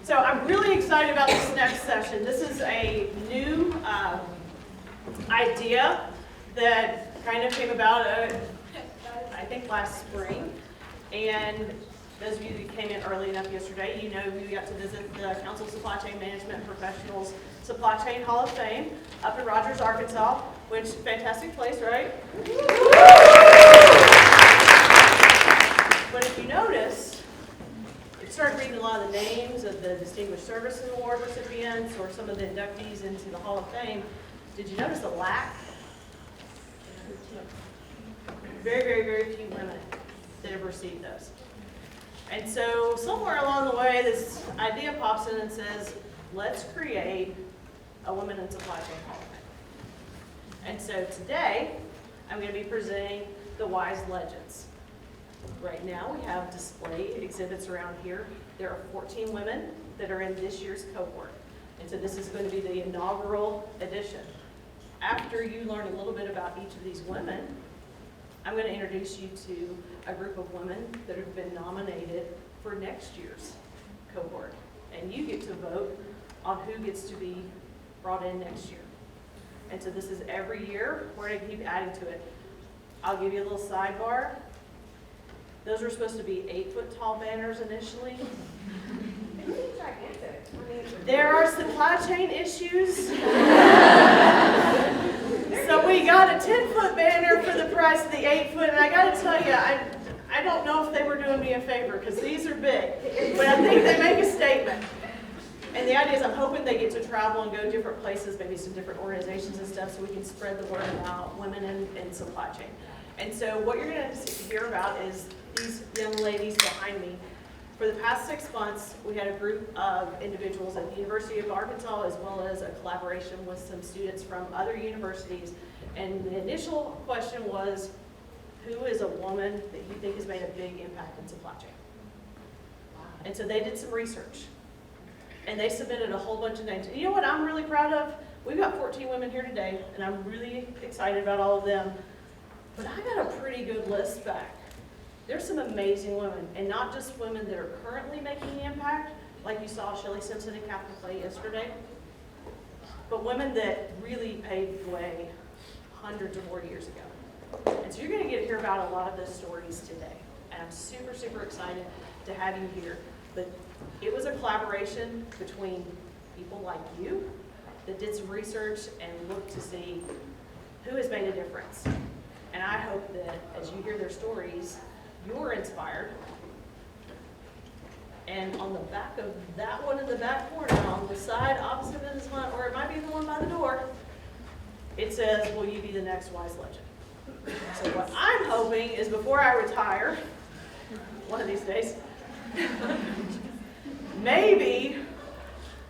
So I'm really excited about this next session. This is a new idea that kind of came about, I think, last spring. And those of you that came in early enough yesterday, you know we got to visit the Council of Supply Chain Management Professionals Supply Chain Hall of Fame up in Rogers, Arkansas, which fantastic place, right? But if you notice, if you start reading a lot of the names of the Distinguished Service Award recipients or some of the inductees into the Hall of Fame, did you notice a lack? Very, very, very few women that have received those. And so somewhere along the way, this idea pops in and says, let's create a Women in Supply Chain Hall of Fame. And so today, I'm going to be presenting the WISE Legends. Right now, we have display exhibits around here. There are 14 women that are in this year's cohort. And so this is going to be the inaugural edition. After you learn a little bit about each of these women, I'm going to introduce you to a group of women that have been nominated for next year's cohort. And you get to vote on who gets to be brought in next year. And so this is every year. We're going to keep adding to it. I'll give you a little sidebar. Those were supposed to be 8-foot tall banners initially. There are supply chain issues. So we got a 10-foot banner for the price of the 8-foot, and I got to tell you, I don't know if they were doing me a favor, because these are big, but I think they make a statement. And the idea is I'm hoping they get to travel and go different places, maybe some different organizations and stuff, so we can spread the word about women in supply chain. And so what you're going to hear about is these young ladies behind me. For the past 6 months, we had a group of individuals at the University of Arkansas, as well as a collaboration with some students from other universities. And the initial question was, who is a woman that you think has made a big impact in supply chain? And so they did some research. And they submitted a whole bunch of names. And you know what I'm really proud of? We've got 14 women here today, and I'm really excited about all of them. But I got a pretty good list back. There's some amazing women, and not just women that are currently making the impact, like you saw Shelley Simpson and Catherine Clay yesterday, but women that really paved the way hundreds or more years ago. And so you're going to get to hear about a lot of those stories today. And I'm super, super excited to have you here. But it was a collaboration between people like you that did some research and looked to see who has made a difference. And I hope that as you hear their stories, you're inspired. And on the back of that one in the back corner, on the side opposite Mrs. Hunt, or it might be the one by the door, it says, will you be the next WISE Legend? So what I'm hoping is before I retire, one of these days, maybe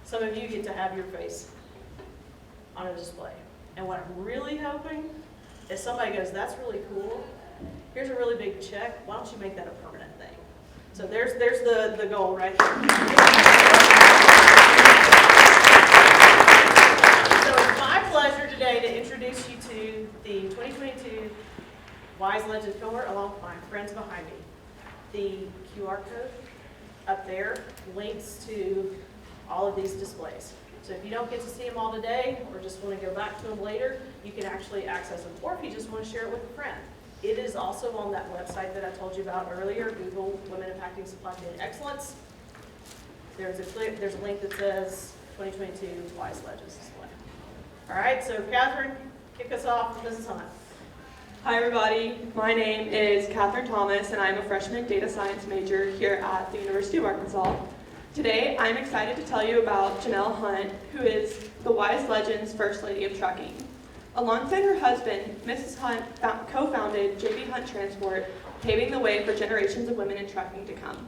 some of you get to have your face on a display. And what I'm really hoping is somebody goes, that's really cool. Here's a really big check. Why don't you make that a permanent thing? So there's the goal right there. So it's my pleasure today to introduce you to the 2022 WISE Legends cohort along with my friends behind me. The QR code up there links to all of these displays. So if you don't get to see them all today or just want to go back to them later, you can actually access them. Or if you just want to share it with a friend. It is also on that website that I told you about earlier, Google Women Impacting Supply Chain Excellence. There's a link that says 2022 WISE Legends display. All right, so Catherine, kick us off. Mrs. Hunt. Hi everybody, my name is Catherine Thomas and I'm a freshman data science major here at the University of Arkansas. Today I'm excited to tell you about Janelle Hunt, who is the WISE Legends First Lady of Trucking. Alongside her husband, Mrs. Hunt co-founded JB Hunt Transport, paving the way for generations of women in trucking to come.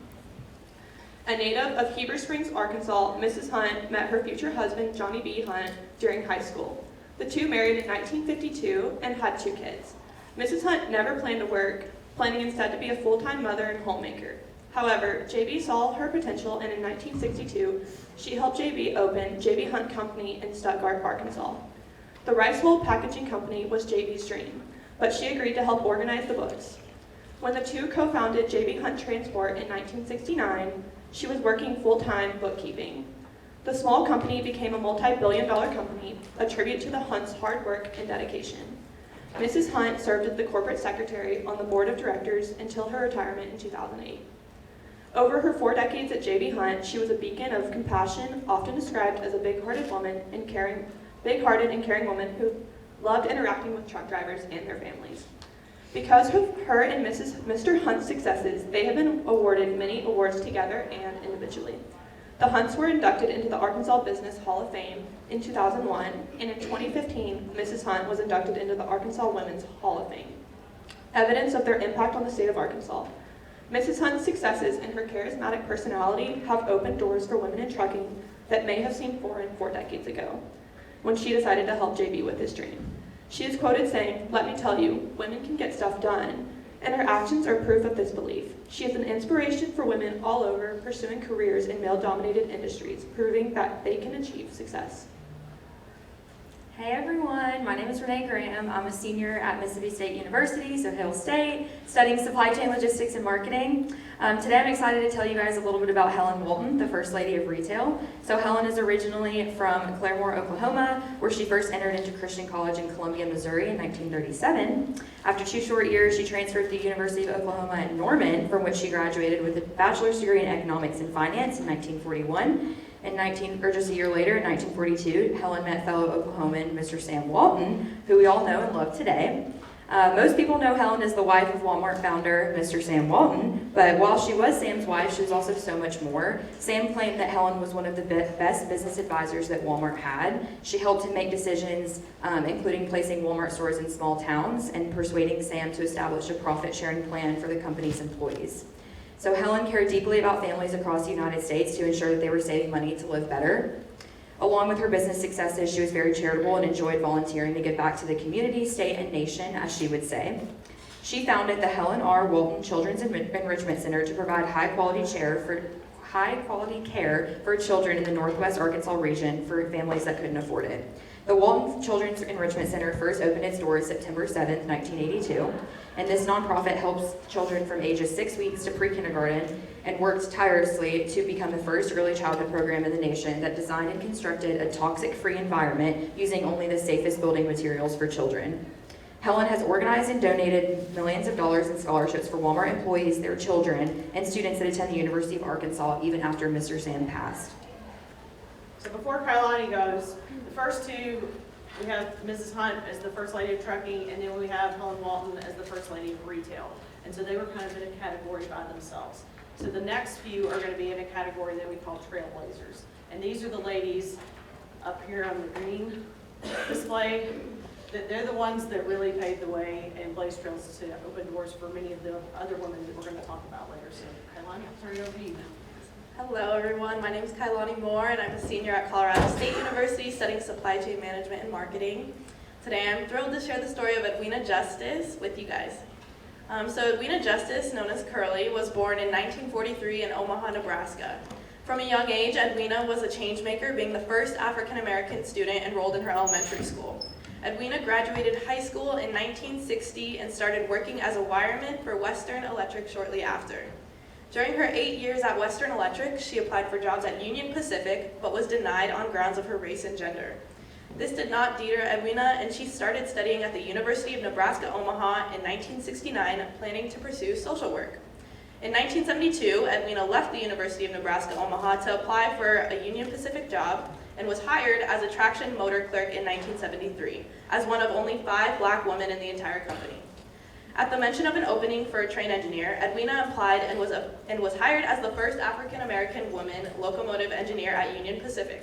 A native of Heber Springs, Arkansas, Mrs. Hunt met her future husband, Johnny B. Hunt, during high school. The two married in 1952 and had 2 kids. Mrs. Hunt never planned to work, planning instead to be a full-time mother and homemaker. However, JB saw her potential, and in 1962, she helped JB open JB Hunt Company in Stuttgart, Arkansas. The rice wool packaging company was JB's dream, but she agreed to help organize the books. When the two co-founded JB Hunt Transport in 1969, She was working full-time bookkeeping. The small company became a multi-billion-dollar company, a tribute to the Hunts' hard work and dedication. Mrs. Hunt served as the corporate secretary on the board of directors until her retirement in 2008. Over her 4 decades at J.B. Hunt, she was a beacon of compassion, often described as a big-hearted and caring woman who loved interacting with truck drivers and their families. Because of her and Mr. Hunt's successes, they have been awarded many awards together and individually. The Hunts were inducted into the Arkansas Business Hall of Fame in 2001, and in 2015, Mrs. Hunt was inducted into the Arkansas Women's Hall of Fame. Evidence of their impact on the state of Arkansas. Mrs. Hunt's successes and her charismatic personality have opened doors for women in trucking that may have seemed foreign 4 decades ago, when she decided to help JB with his dream. She is quoted saying, "Let me tell you, women can get stuff done," and her actions are proof of this belief. She is an inspiration for women all over pursuing careers in male-dominated industries, proving that they can achieve success. Hey everyone, my name is Renee Graham. I'm a senior at Mississippi State University, so Hill State, studying supply chain logistics and marketing. Today I'm excited to tell you guys a little bit about Helen Walton, the First Lady of Retail. So Helen is originally from Claremore, Oklahoma, where she first entered into Christian College in Columbia, Missouri in 1937. After 2 short years, she transferred to the University of Oklahoma at Norman, from which she graduated with a bachelor's degree in economics and finance in 1941. Just a year later, in 1942, Helen met fellow Oklahoman Mr. Sam Walton, who we all know and love today. Most people know Helen as the wife of Walmart founder Mr. Sam Walton, but while she was Sam's wife, she was also so much more. Sam claimed that Helen was one of the best business advisors that Walmart had. She helped him make decisions, including placing Walmart stores in small towns and persuading Sam to establish a profit-sharing plan for the company's employees. So Helen cared deeply about families across the United States to ensure that they were saving money to live better. Along with her business successes, she was very charitable and enjoyed volunteering to give back to the community, state, and nation, as she would say. She founded the Helen R. Walton Children's Enrichment Center to provide high-quality care for children in the Northwest Arkansas region for families that couldn't afford it. The Walton Children's Enrichment Center first opened its doors September 7, 1982, and this nonprofit helps children from ages 6 weeks to pre-kindergarten and worked tirelessly to become the first early childhood program in the nation that designed and constructed a toxic-free environment using only the safest building materials for children. Helen has organized and donated millions of dollars in scholarships for Walmart employees, their children, and students that attend the University of Arkansas even after Mr. Sam passed. So before Kailani goes, the first two, we have Mrs. Hunt as the First Lady of Trucking, and then we have Helen Walton as the First Lady of Retail. And so they were kind of in a category by themselves. So the next few are going to be in a category that we call trailblazers. And these are the ladies up here on the green display. They're the ones that really paved the way and blazed trails to open doors for many of the other women that we're going to talk about later. So Kailani, I'll turn it over to you now. Hello everyone, my name is Kailani Moore and I'm a senior at Colorado State University studying supply chain management and marketing. Today I'm thrilled to share the story of Edwina Justice with you guys. So Edwina Justice, known as Curly, was born in 1943 in Omaha, Nebraska. From a young age, Edwina was a change maker, being the first African American student enrolled in her elementary school. Edwina graduated high school in 1960 and started working as a wireman for Western Electric shortly after. During her 8 years at Western Electric, she applied for jobs at Union Pacific, but was denied on grounds of her race and gender. This did not deter Edwina, and she started studying at the University of Nebraska-Omaha in 1969, planning to pursue social work. In 1972, Edwina left the University of Nebraska-Omaha to apply for a Union Pacific job and was hired as a traction motor clerk in 1973, as one of only 5 black women in the entire company. At the mention of an opening for a train engineer, Edwina applied and was hired as the first African-American woman locomotive engineer at Union Pacific.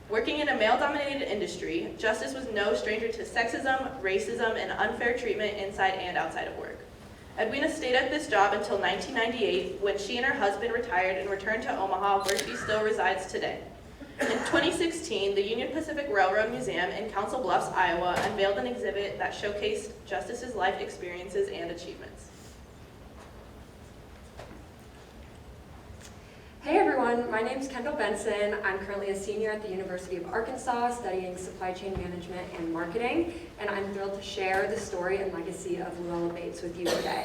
Working in a male-dominated industry, Justice was no stranger to sexism, racism, and unfair treatment inside and outside of work. Edwina stayed at this job until 1998, when she and her husband retired and returned to Omaha, where she still resides today. In 2016, the Union Pacific Railroad Museum in Council Bluffs, Iowa, unveiled an exhibit that showcased Justice's life experiences and achievements. Hey everyone, my name is Kendall Benson. I'm currently a senior at the University of Arkansas studying supply chain management and marketing, and I'm thrilled to share the story and legacy of Luella Bates with you today.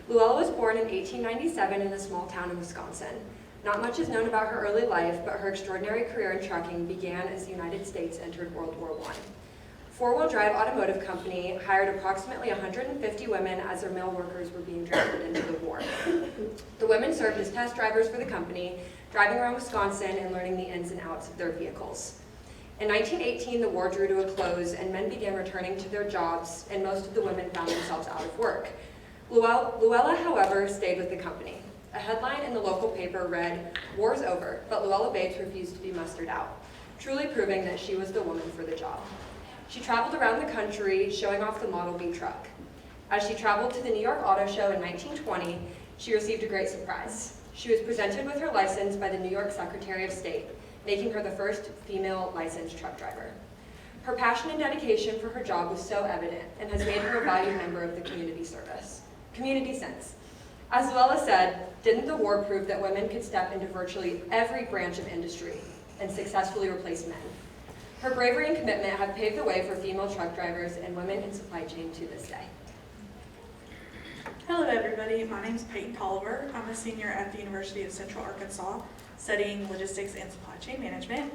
Luella was born in 1897 in a small town in Wisconsin. Not much is known about her early life, but her extraordinary career in trucking began as the United States entered World War I. Four-Wheel Drive Automotive Company hired approximately 150 women as their male workers were being drafted into the war. The women served as test drivers for the company, driving around Wisconsin and learning the ins and outs of their vehicles. In 1918, the war drew to a close and men began returning to their jobs, and most of the women found themselves out of work. Luella, however, stayed with the company. A headline in the local paper read, "War's over, but Luella Bates refused to be mustered out," truly proving that she was the woman for the job. She traveled around the country showing off the Model B truck. As she traveled to the New York Auto Show in 1920, she received a great surprise. She was presented with her license by the New York Secretary of State, making her the first female licensed truck driver. Her passion and dedication for her job was so evident and has made her a valued member of the community since. As Luella said, didn't the war prove that women could step into virtually every branch of industry and successfully replace men? Her bravery and commitment have paved the way for female truck drivers and women in supply chain to this day. Hello everybody, my name is Peyton Tolliver. I'm a senior at the University of Central Arkansas studying logistics and supply chain management.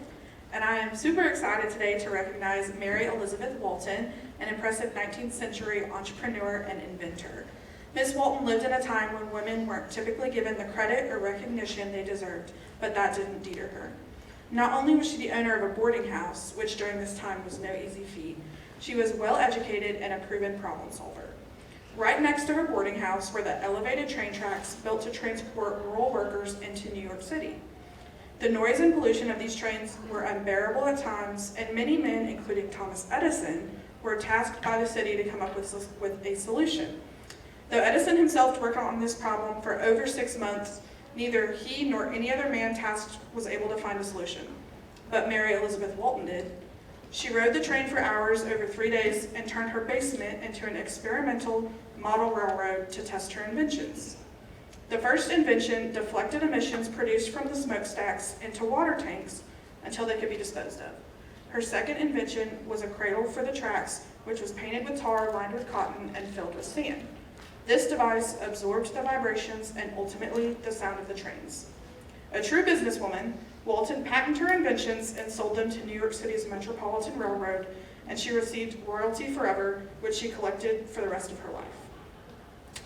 And I am super excited today to recognize Mary Elizabeth Walton, an impressive 19th century entrepreneur and inventor. Ms. Walton lived in a time when women weren't typically given the credit or recognition they deserved, but that didn't deter her. Not only was she the owner of a boarding house, which during this time was no easy feat, she was well educated and a proven problem solver. Right next to her boarding house were the elevated train tracks built to transport rural workers into New York City. The noise and pollution of these trains were unbearable at times, and many men, including Thomas Edison, were tasked by the city to come up with a solution. Though Edison himself worked on this problem for over 6 months, neither he nor any other man tasked was able to find a solution. But Mary Elizabeth Walton did. She rode the train for hours over 3 days and turned her basement into an experimental model railroad to test her inventions. The first invention deflected emissions produced from the smokestacks into water tanks until they could be disposed of. Her second invention was a cradle for the tracks, which was painted with tar lined with cotton and filled with sand. This device absorbed the vibrations and ultimately the sound of the trains. A true businesswoman, Walton patented her inventions and sold them to New York City's Metropolitan Railroad, and she received royalty forever, which she collected for the rest of her life.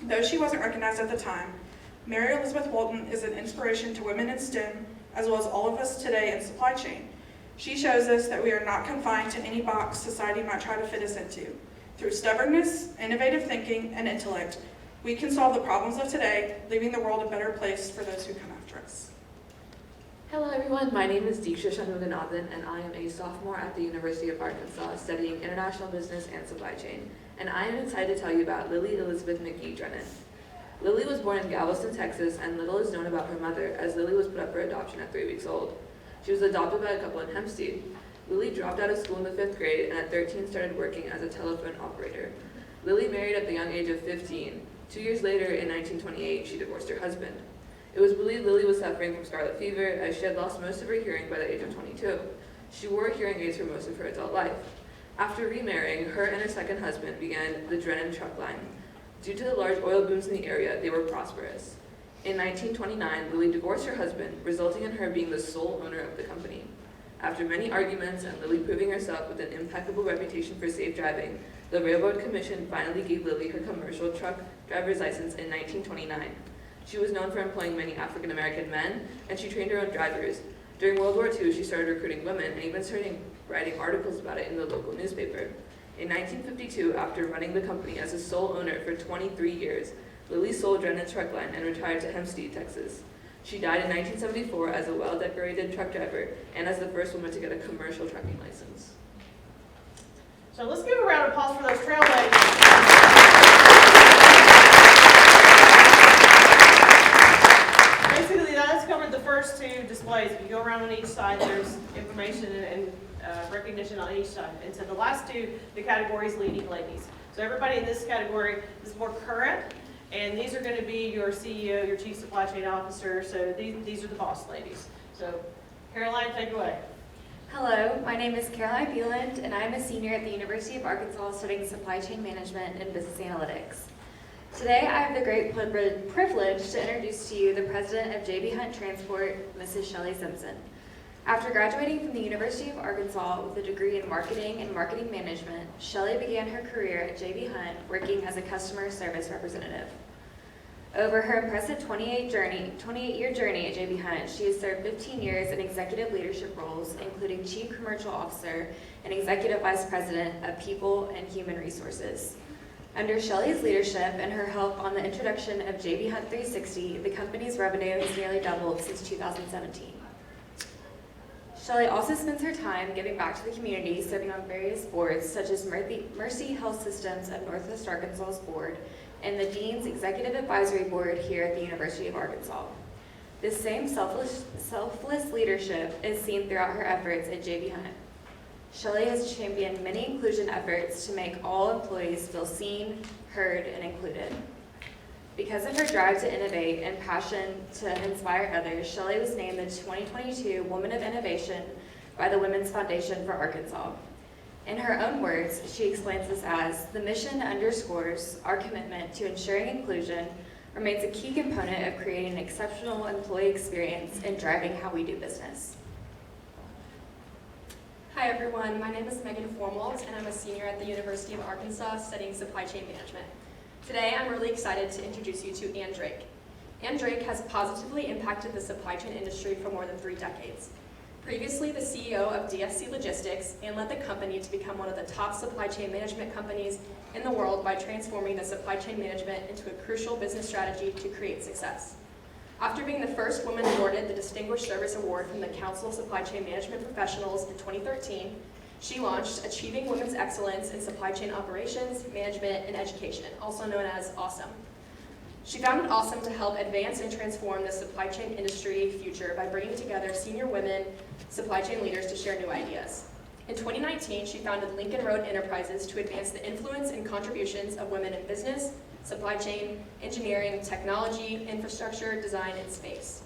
Though she wasn't recognized at the time, Mary Elizabeth Walton is an inspiration to women in STEM, as well as all of us today in supply chain. She shows us that we are not confined to any box society might try to fit us into. Through stubbornness, innovative thinking, and intellect, we can solve the problems of today, leaving the world a better place for those who come after us. Hello everyone, my name is Diksha Shanmuganathan and I am a sophomore at the University of Arkansas studying international business and supply chain. And I am excited to tell you about Lily Elizabeth McGee Drennan. Lily was born in Galveston, Texas, and little is known about her mother, as Lily was put up for adoption at 3 weeks old. She was adopted by a couple in Hempstead. Lily dropped out of school in the 5th grade and at 13 started working as a telephone operator. Lily married at the young age of 15. 2 years later, in 1928, she divorced her husband. It was believed Lily was suffering from scarlet fever, as she had lost most of her hearing by the age of 22. She wore hearing aids for most of her adult life. After remarrying, her and her second husband began the Drennan truck line. Due to the large oil booms in the area, they were prosperous. In 1929, Lily divorced her husband, resulting in her being the sole owner of the company. After many arguments and Lily proving herself with an impeccable reputation for safe driving, the Railroad Commission finally gave Lily her commercial truck driver's license in 1929. She was known for employing many African American men, and she trained her own drivers. During World War II, she started recruiting women and even started writing articles about it in the local newspaper. In 1952, after running the company as a sole owner for 23 years, Lily sold Drennan's truck line and retired to Hempstead, Texas. She died in 1974 as a well-decorated truck driver and as the first woman to get a commercial trucking license. So let's give a round of applause for those trail ladies. Basically, that's covered the first two displays. If you go around on each side, there's information and recognition on each side. And so the last two, the categories leading ladies. So everybody in this category is more current, and these are going to be your CEO, your Chief Supply Chain Officer. So these are the boss ladies. So Caroline, take it away. Hello, my name is Caroline Beeland, and I am a senior at the University of Arkansas studying supply chain management and business analytics. Today, I have the great privilege to introduce to you the president of JB Hunt Transport, Mrs. Shelley Simpson. After graduating from the University of Arkansas with a degree in marketing and marketing management, Shelley began her career at JB Hunt working as a customer service representative. Over her impressive 28-year journey at JB Hunt, she has served 15 years in executive leadership roles, including Chief Commercial Officer and Executive Vice President of People and Human Resources. Under Shelley's leadership and her help on the introduction of JB Hunt 360, the company's revenue has nearly doubled since 2017. Shelley also spends her time giving back to the community, serving on various boards such as Mercy Health Systems of Northwest Arkansas's board and the Dean's Executive Advisory Board here at the University of Arkansas. This same selfless leadership is seen throughout her efforts at JB Hunt. Shelley has championed many inclusion efforts to make all employees feel seen, heard, and included. Because of her drive to innovate and passion to inspire others, Shelley was named the 2022 Woman of Innovation by the Women's Foundation for Arkansas. In her own words, she explains this as, "The mission underscores our commitment to ensuring inclusion remains a key component of creating an exceptional employee experience and driving how we do business." Hi everyone, my name is Megan Formwalt and I'm a senior at the University of Arkansas studying supply chain management. Today I'm really excited to introduce you to Ann Drake. Ann Drake has positively impacted the supply chain industry for more than 3 decades. Previously the CEO of DSC Logistics, Ann led the company to become one of the top supply chain management companies in the world by transforming the supply chain management into a crucial business strategy to create success. After being the first woman awarded the Distinguished Service Award from the Council of Supply Chain Management Professionals in 2013, she launched Achieving Women's Excellence in Supply Chain Operations, Management, and Education, also known as AWESOME. She founded AWESOME to help advance and transform the supply chain industry future by bringing together senior women supply chain leaders to share new ideas. In 2019, she founded Lincoln Road Enterprises to advance the influence and contributions of women in business, supply chain, engineering, technology, infrastructure, design, and space.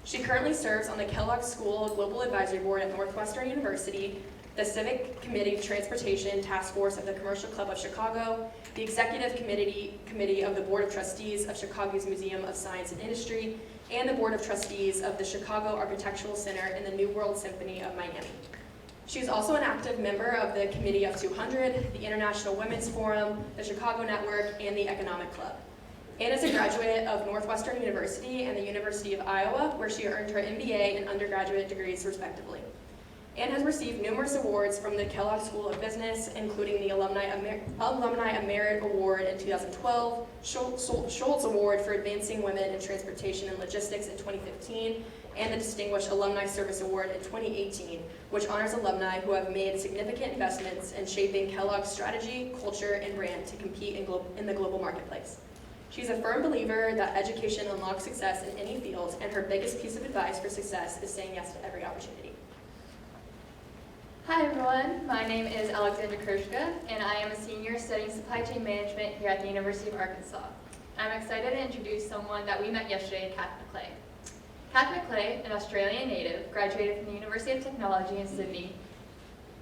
She currently serves on the Kellogg School Global Advisory Board at Northwestern University, the Civic Committee Transportation Task Force of the Commercial Club of Chicago, the Executive Committee of the Board of Trustees of Chicago's Museum of Science and Industry, and the Board of Trustees of the Chicago Architectural Center and the New World Symphony of Miami. She is also an active member of the Committee of 200, the International Women's Forum, the Chicago Network, and the Economic Club. Ann is a graduate of Northwestern University and the University of Iowa, where she earned her MBA and undergraduate degrees respectively. Ann has received numerous awards from the Kellogg School of Business, including the Alumni Merit Award in 2012, Schultz Award for Advancing Women in Transportation and Logistics in 2015, and the Distinguished Alumni Service Award in 2018, which honors alumni who have made significant investments in shaping Kellogg's strategy, culture, and brand to compete in the global marketplace. She's a firm believer that education unlocks success in any field, and her biggest piece of advice for success is saying yes to every opportunity. Hi everyone, my name is Alexandra Kirschka, and I am a senior studying supply chain management here at the University of Arkansas. I'm excited to introduce someone that we met yesterday, Kath McClay. Kath McClay, an Australian native, graduated from the University of Technology in Sydney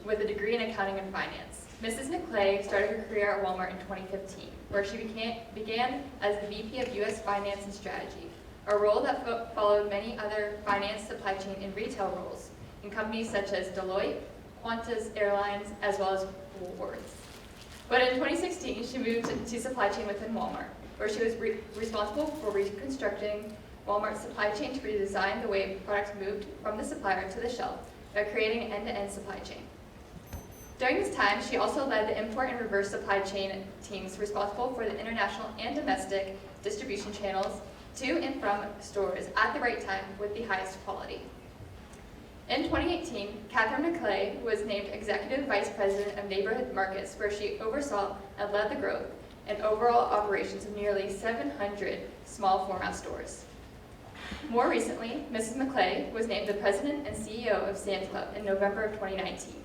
with a degree in accounting and finance. Mrs. McClay started her career at Walmart in 2015, where she began as the VP of U.S. Finance and Strategy, a role that followed many other finance, supply chain, and retail roles in companies such as Deloitte, Qantas Airlines, as well as Woolworths. But in 2016, she moved to supply chain within Walmart, where she was responsible for reconstructing Walmart's supply chain to redesign the way products moved from the supplier to the shelf by creating an end-to-end supply chain. During this time, she also led the import and reverse supply chain teams responsible for the international and domestic distribution channels to and from stores at the right time with the highest quality. In 2018, Catherine McClay was named Executive Vice President of Neighborhood Markets, where she oversaw and led the growth and overall operations of nearly 700 small format stores. More recently, Mrs. McClay was named the President and CEO of Sam's Club in November of 2019.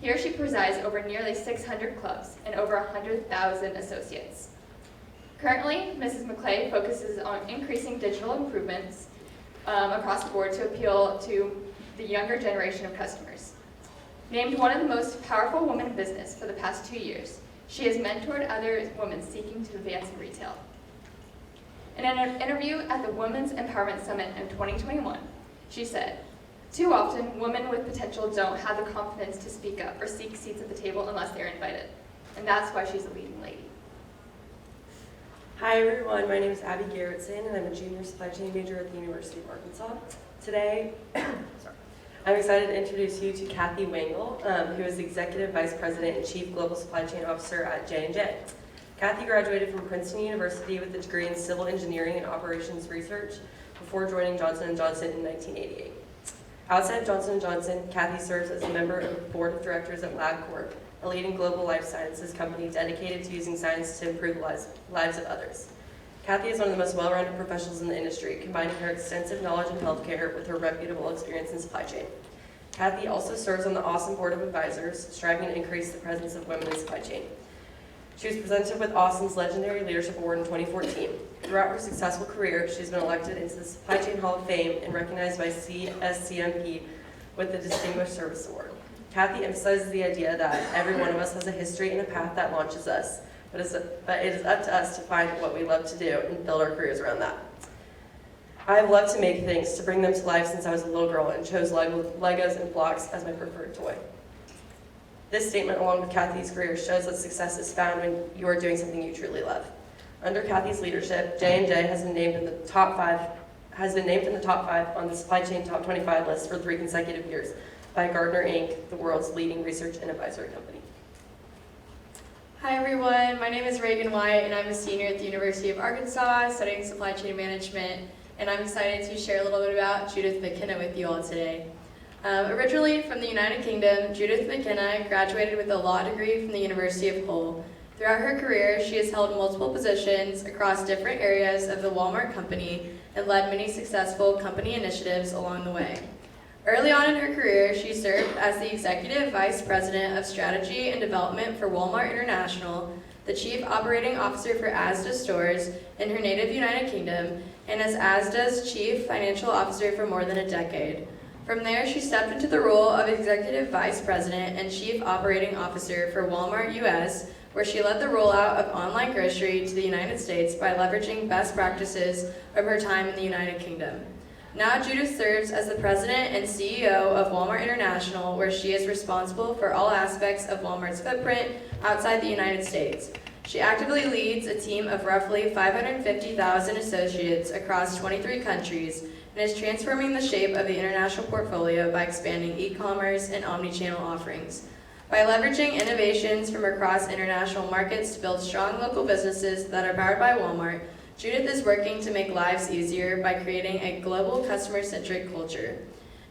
Here she presides over nearly 600 clubs and over 100,000 associates. Currently, Mrs. McClay focuses on increasing digital improvements across the board to appeal to the younger generation of customers. Named one of the most powerful women in business for the past 2 years, she has mentored other women seeking to advance in retail. In an interview at the Women's Empowerment Summit in 2021, she said, "Too often, women with potential don't have the confidence to speak up or seek seats at the table unless they're invited. And that's why she's a leading lady." Hi everyone, my name is Abby Garrettson and I'm a junior supply chain major at the University of Arkansas. Today, I'm excited to introduce you to Kathy Wangle, who is the Executive Vice President and Chief Global Supply Chain Officer at J&J. Kathy graduated from Princeton University with a degree in Civil Engineering and Operations Research before joining Johnson & Johnson in 1988. Outside of Johnson & Johnson, Kathy serves as a member of the Board of Directors at LabCorp, a leading global life sciences company dedicated to using science to improve the lives of others. Kathy is one of the most well-rounded professionals in the industry, combining her extensive knowledge in healthcare with her reputable experience in supply chain. Kathy also serves on the Awesome Board of Advisors, striving to increase the presence of women in supply chain. She was presented with Awesome's Legendary Leadership Award in 2014. Throughout her successful career, she's been elected into the Supply Chain Hall of Fame and recognized by CSCMP with the Distinguished Service Award. Kathy emphasizes the idea that every one of us has a history and a path that launches us, but it is up to us to find what we love to do and build our careers around that. I have loved to make things, to bring them to life since I was a little girl, and chose Legos and blocks as my preferred toy. This statement, along with Kathy's career, shows that success is found when you are doing something you truly love. Under Kathy's leadership, J&J has been named in the top 5 on the Supply Chain Top 25 list for 3 consecutive years by Gartner Inc., the world's leading research and advisory company. Hi everyone, my name is Reagan White and I'm a senior at the University of Arkansas studying supply chain management, and I'm excited to share a little bit about Judith McKenna with you all today. Originally from the United Kingdom, Judith McKenna graduated with a law degree from the University of Hull. Throughout her career, she has held multiple positions across different areas of the Walmart company and led many successful company initiatives along the way. Early on in her career, she served as the Executive Vice President of Strategy and Development for Walmart International, the Chief Operating Officer for Asda stores in her native United Kingdom, and as Asda's Chief Financial Officer for more than a decade. From there, she stepped into the role of Executive Vice President and Chief Operating Officer for Walmart US, where she led the rollout of online grocery to the United States by leveraging best practices from her time in the United Kingdom. Now Judith serves as the President and CEO of Walmart International, where she is responsible for all aspects of Walmart's footprint outside the United States. She actively leads a team of roughly 550,000 associates across 23 countries and is transforming the shape of the international portfolio by expanding e-commerce and omni-channel offerings. By leveraging innovations from across international markets to build strong local businesses that are powered by Walmart, Judith is working to make lives easier by creating a global customer-centric culture.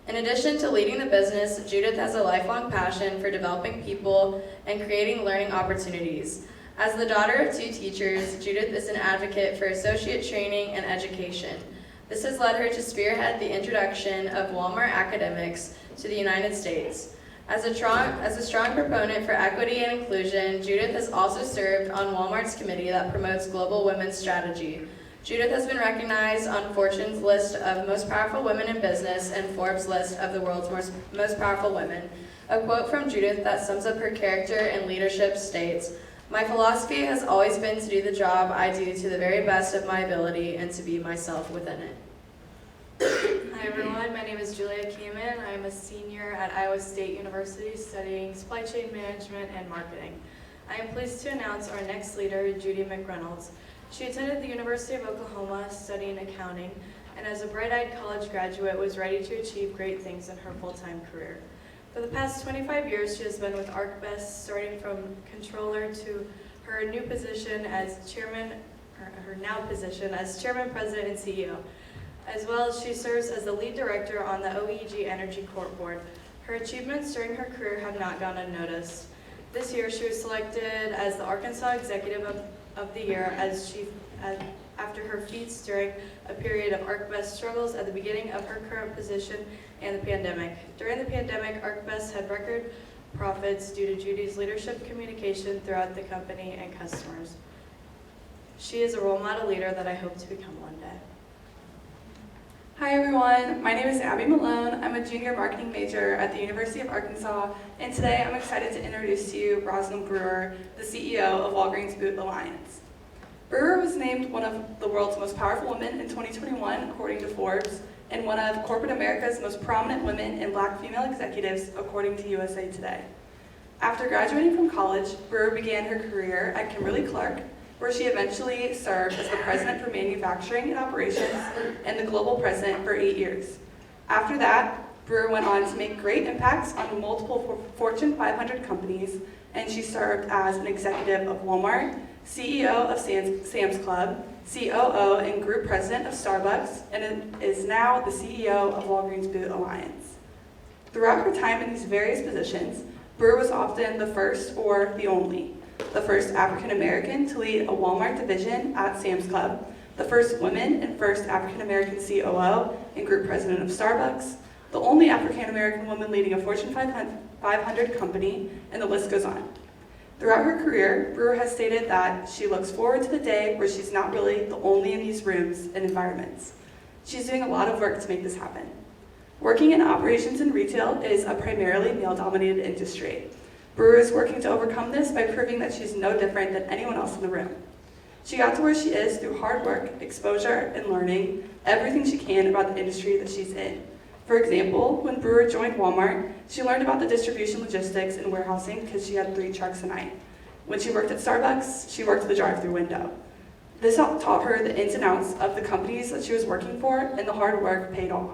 In addition to leading the business, Judith has a lifelong passion for developing people and creating learning opportunities. As the daughter of 2 teachers, Judith is an advocate for associate training and education. This has led her to spearhead the introduction of Walmart academics to the United States. As a strong proponent for equity and inclusion, Judith has also served on Walmart's committee that promotes global women's strategy. Judith has been recognized on Fortune's list of most powerful women in business and Forbes' list of the world's most powerful women. A quote from Judith that sums up her character and leadership states, "My philosophy has always been to do the job I do to the very best of my ability and to be myself within it." Hi everyone, my name is Julia Kamen. I'm a senior at Iowa State University studying supply chain management and marketing. I am pleased to announce our next leader, Judy McReynolds. She attended the University of Oklahoma studying accounting, and as a bright-eyed college graduate was ready to achieve great things in her full-time career. For the past 25 years, she has been with ArcBest, starting from controller to her new position as chairman, or her now position as chairman, president, and CEO. As well as she serves as the lead director on the OEG Energy Corp board. Her achievements during her career have not gone unnoticed. This year, she was selected as the Arkansas Executive of the Year after her feats during a period of ArcBest struggles at the beginning of her current position and the pandemic. During the pandemic, ArcBest had record profits due to Judy's leadership communication throughout the company and customers. She is a role model leader that I hope to become one day. Hi everyone, my name is Abby Malone. I'm a junior marketing major at the University of Arkansas, and today I'm excited to introduce to you Rosalind Brewer, the CEO of Walgreens Boot Alliance. Brewer was named one of the world's most powerful women in 2021, according to Forbes, and one of corporate America's most prominent women and Black female executives, according to USA Today. After graduating from college, Brewer began her career at Kimberly-Clark, where she eventually served as the president for manufacturing and operations and the global president for 8 years. After that, Brewer went on to make great impacts on multiple Fortune 500 companies, and she served as an executive of Walmart, CEO of Sam's Club, COO and group president of Starbucks, and is now the CEO of Walgreens Boots Alliance. Throughout her time in these various positions, Brewer was often the first or the first African American to lead a Walmart division at Sam's Club, the first woman and first African American COO and group president of Starbucks, the only African American woman leading a Fortune 500 company, and the list goes on. Throughout her career, Brewer has stated that she looks forward to the day where she's not really the only in these rooms and environments. She's doing a lot of work to make this happen. Working in operations and retail is a primarily male-dominated industry. Brewer is working to overcome this by proving that she's no different than anyone else in the room. She got to where she is through hard work, exposure, and learning everything she can about the industry that she's in. For example, when Brewer joined Walmart, she learned about the distribution logistics and warehousing because she had 3 trucks a night. When she worked at Starbucks, she worked at the drive-thru window. This taught her the ins and outs of the companies that she was working for, and the hard work paid off.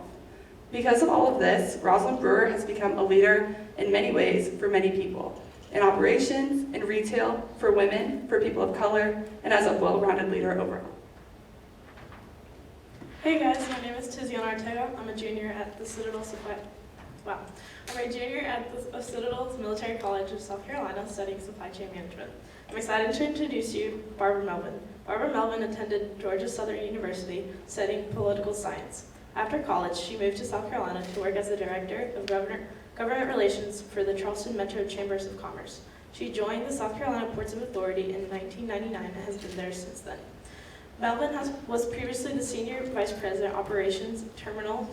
Because of all of this, Rosalind Brewer has become a leader in many ways for many people, in operations, in retail, for women, for people of color, and as a well-rounded leader overall. Hey guys, my name is Tiziana Ortega. I'm a junior at the Citadel's Military College of South Carolina studying supply chain management. I'm excited to introduce you Barbara Melvin. Barbara Melvin attended Georgia Southern University studying political science. After college, she moved to South Carolina to work as the Director of Government Relations for the Charleston Metro Chambers of Commerce. She joined the South Carolina Ports Authority in 1999 and has been there since then. Melvin was previously the Senior Vice President Operations, Terminal,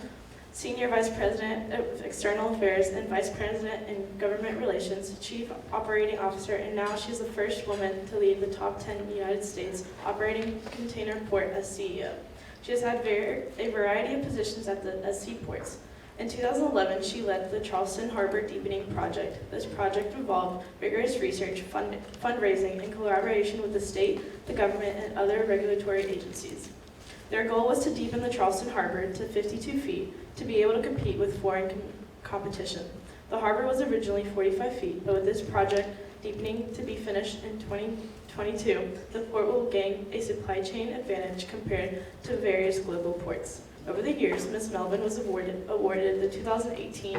Senior Vice President of External Affairs, and Vice President in Government Relations, Chief Operating Officer, and now she's the first woman to lead the top 10 in the United States operating container port as CEO. She has had a variety of positions at seaports. In 2011, she led the Charleston Harbor Deepening Project. This project involved rigorous research, fundraising, and collaboration with the state, the government, and other regulatory agencies. Their goal was to deepen the Charleston Harbor to 52 feet to be able to compete with foreign competition. The harbor was originally 45 feet, but with this project deepening to be finished in 2022, the port will gain a supply chain advantage compared to various global ports. Over the years, Ms. Melvin was awarded the 2018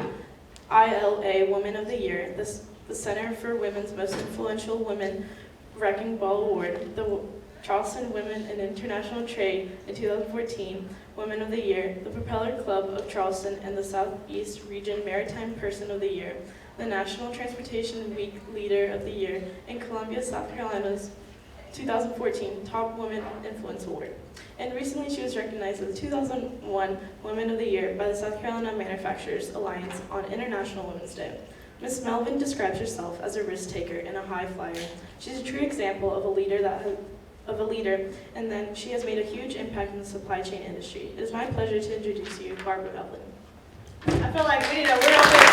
ILA Woman of the Year, the Center for Women's Most Influential Women Wrecking Ball Award, the Charleston Women in International Trade in 2014 Women of the Year, the Propeller Club of Charleston and the Southeast Region Maritime Person of the Year, the National Transportation Week Leader of the Year, and Columbia, South Carolina's 2014 Top Women Influence Award. And recently she was recognized as the 2001 Women of the Year by the South Carolina Manufacturers Alliance on International Women's Day. Ms. Melvin describes herself as a risk taker and a high flyer. She's a true example of a leader, and then she has made a huge impact in the supply chain industry. It is my pleasure to introduce you to Barbara Melvin. I feel like we need a real big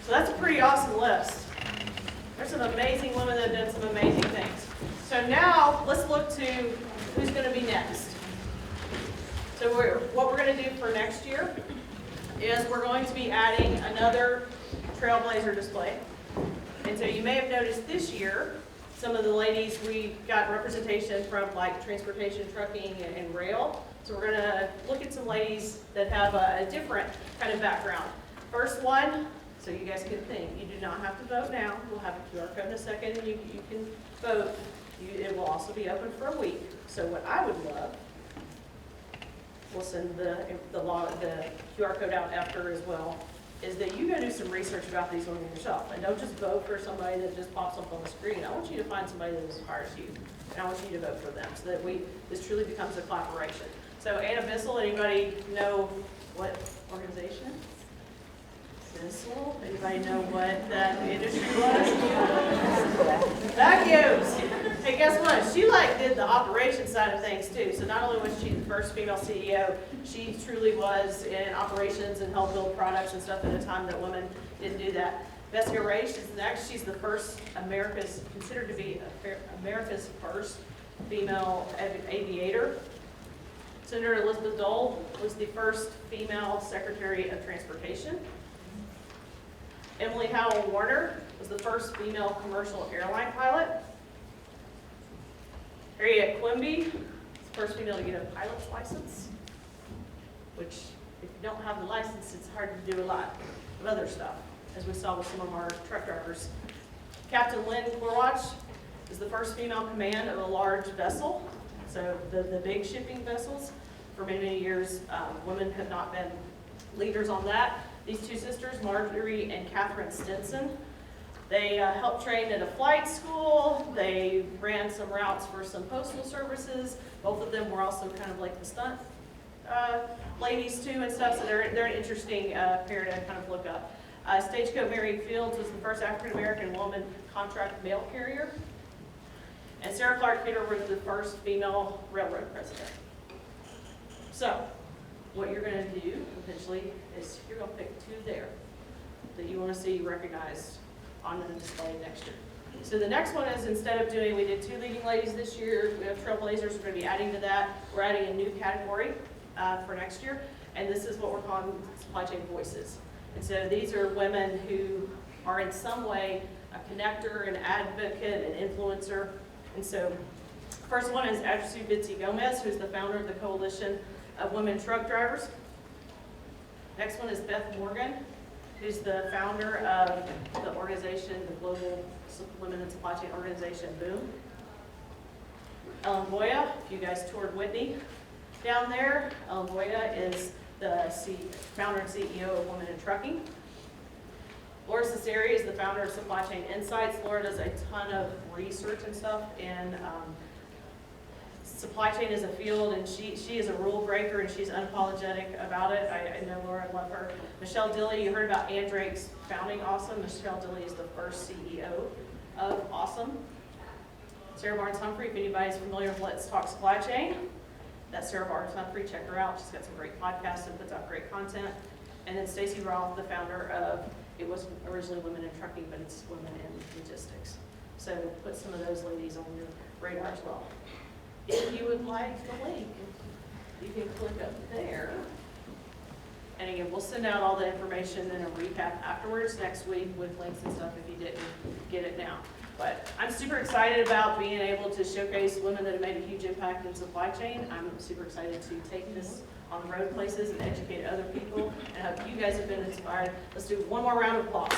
So that's a pretty awesome list. There's some amazing women that have done some amazing things. So now let's look to who's going to be next. So what we're going to do for next year is we're going to be adding another Trailblazer display. And so you may have noticed this year, some of the ladies, we got representation from like transportation, trucking, and rail. So we're going to look at some ladies that have a different kind of background. First one, so you guys can think, you do not have to vote now. We'll have a QR code in a second and you can vote. It will also be open for a week. So what I would love, we'll send the QR code out after as well, is that you go do some research about these women yourself, and don't just vote for somebody that just pops up on the screen. I want you to find somebody that inspires you, and I want you to vote for them so that this truly becomes a collaboration. So Anna Bissell, anybody know what organization? Bissell, anybody know what that industry was? Vacuums. Hey, guess what? She did the operation side of things too. So not only was she the first female CEO, she truly was in operations and helped build products and stuff at a time that women didn't do that. Jessica Ray, she's the first considered to be America's first female aviator. Senator Elizabeth Dole was the first female Secretary of Transportation. Emily Howell Warner was the first female commercial airline pilot. Harriet Quimby was the first female to get a pilot's license, which if you don't have the license, it's hard to do a lot of other stuff, as we saw with some of our truck drivers. Captain Lynn Korwatch is the first female command of a large vessel. So the big shipping vessels, for many, many years, women have not been leaders on that. These two sisters, Marjorie and Catherine Stinson, they helped train at a flight school. They ran some routes for some postal services. Both of them were also kind of like the stunt ladies too and stuff, so they're an interesting pair to kind of look up. Stagecoach Mary Fields was the first African-American woman contract mail carrier. And Sarah Clark Kidder was the first female railroad president. So, what you're going to do eventually is you're going to pick two there that you want to see recognized on the display next year. So the next one is, instead of we did 2 leading ladies this year, we have trailblazers, we're going to be adding to that. We're adding a new category for next year, and this is what we're calling supply chain voices. And so these are women who are in some way a connector, an advocate, an influencer. And so first one is Adrasu Bitsy Gomez, who's the founder of the Coalition of Women Truck Drivers. Next one is Beth Morgan, who's the founder of the organization, the Global Women in Supply Chain Organization, BOOM. Ellen Boya, if you guys toured Whitney down there, Ellen Boya is the founder and CEO of Women in Trucking. Laura Cesari is the founder of Supply Chain Insights. Laura does a ton of research and stuff in supply chain as a field, and she is a rule breaker, and she's unapologetic about it. I know Laura, I love her. Michelle Dilley, you heard about Ann Drake's founding Awesome. Michelle Dilley is the first CEO of Awesome. Sarah Barnes-Humphrey, if anybody's familiar with Let's Talk Supply Chain, that's Sarah Barnes-Humphrey. Check her out. She's got some great podcasts and puts out great content. And then Stacey Roth, the founder of, it wasn't originally Women in Trucking, but it's Women in Logistics. So put some of those ladies on your radar as well. If you would like the link, you can click up there. And again, we'll send out all the information and a recap afterwards next week with links and stuff if you didn't get it now. But I'm super excited about being able to showcase women that have made a huge impact in supply chain. I'm super excited to take this on the road places and educate other people. And I hope you guys have been inspired. Let's do one more round of applause.